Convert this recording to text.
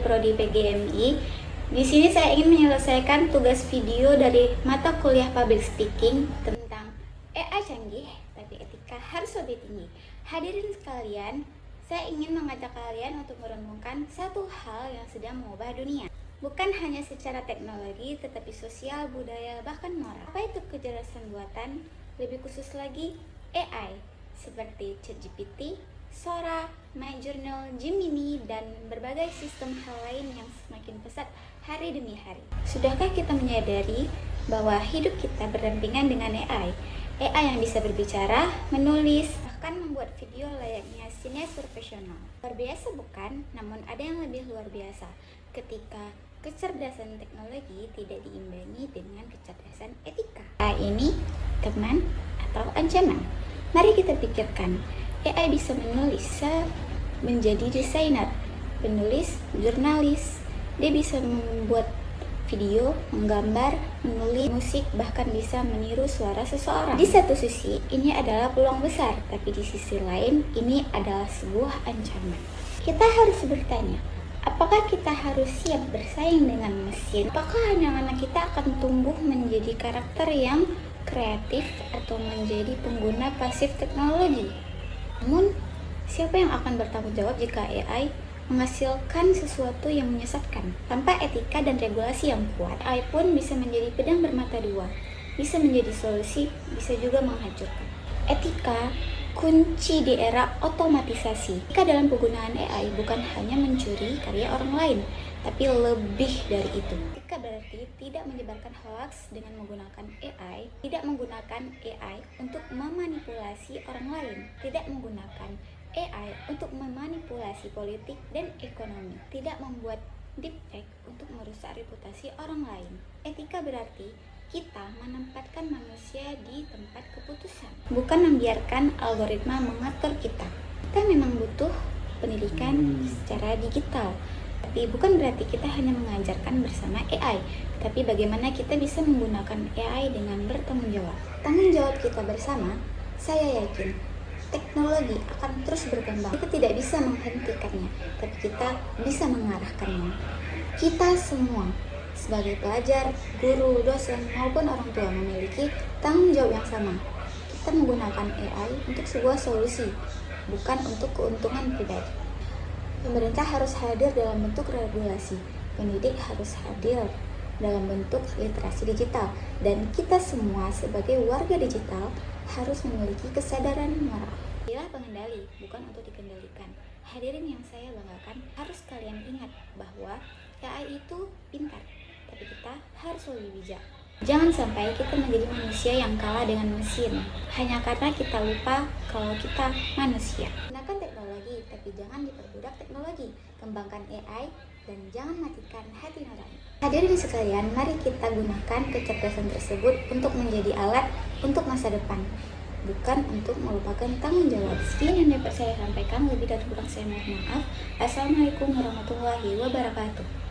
Prodi PGMI. Di sini saya ingin menyelesaikan tugas video dari mata kuliah Public Speaking tentang AI canggih, tapi etika harus lebih tinggi. Hadirin sekalian, saya ingin mengajak kalian untuk merenungkan satu hal yang sedang mengubah dunia. Bukan hanya secara teknologi, tetapi sosial, budaya, bahkan moral. Apa itu kecerdasan buatan? Lebih khusus lagi, AI, seperti ChatGPT, Sora, MyJournal, Gemini, dan berbagai sistem hal lain yang semakin pesat hari demi hari. Sudahkah kita menyadari bahwa hidup kita berdampingan dengan AI? AI yang bisa berbicara, menulis, bahkan membuat video layaknya sineas profesional. Luar biasa bukan? Namun ada yang lebih luar biasa ketika kecerdasan teknologi tidak diimbangi dengan kecerdasan etika. AI ini teman atau ancaman? Mari kita pikirkan. AI bisa menulis, menjadi desainer, penulis, jurnalis. Dia bisa membuat video, menggambar, menulis musik, bahkan bisa meniru suara seseorang. Di satu sisi, ini adalah peluang besar, tapi di sisi lain, ini adalah sebuah ancaman. Kita harus bertanya, apakah kita harus siap bersaing dengan mesin? Apakah anak-anak kita akan tumbuh menjadi karakter yang kreatif atau menjadi pengguna pasif teknologi? Namun, siapa yang akan bertanggung jawab jika AI menghasilkan sesuatu yang menyesatkan? Tanpa etika dan regulasi yang kuat, AI pun bisa menjadi pedang bermata dua, bisa menjadi solusi, bisa juga menghancurkan. Etika kunci di era otomatisasi. Etika dalam penggunaan AI bukan hanya mencuri karya orang lain, tapi lebih dari itu. Etika berarti tidak menyebarkan hoax dengan menggunakan AI, tidak menggunakan AI untuk memanipulasi orang lain, tidak menggunakan AI untuk memanipulasi politik dan ekonomi, tidak membuat deepfake untuk merusak reputasi orang lain. Etika berarti kita menempatkan manusia di tempat keputusan, bukan membiarkan algoritma mengatur kita. Kita memang butuh pendidikan secara digital, tapi bukan berarti kita hanya mengajarkan bersama AI, tapi bagaimana kita bisa menggunakan AI dengan bertanggung jawab. Tanggung jawab kita bersama, saya yakin teknologi akan terus berkembang. Kita tidak bisa menghentikannya, tapi kita bisa mengarahkannya. Kita semua sebagai pelajar, guru, dosen, maupun orang tua memiliki tanggung jawab yang sama. Kita menggunakan AI untuk sebuah solusi, bukan untuk keuntungan pribadi. Pemerintah harus hadir dalam bentuk regulasi, pendidik harus hadir dalam bentuk literasi digital, dan kita semua sebagai warga digital harus memiliki kesadaran moral. Jadilah pengendali, bukan untuk dikendalikan. Hadirin yang saya banggakan, harus kalian ingat bahwa AI itu pintar, tapi kita harus lebih bijak. Jangan sampai kita menjadi manusia yang kalah dengan mesin, hanya karena kita lupa kalau kita manusia. Gunakan teknologi, tapi jangan diperbudak teknologi. Kembangkan AI, dan jangan matikan hati nurani. Hadirin sekalian, mari kita gunakan kecerdasan tersebut untuk menjadi alat untuk masa depan, bukan untuk melupakan tanggung jawab. Sekian yang dapat saya sampaikan, lebih dan kurang saya mohon maaf. Assalamualaikum warahmatullahi wabarakatuh.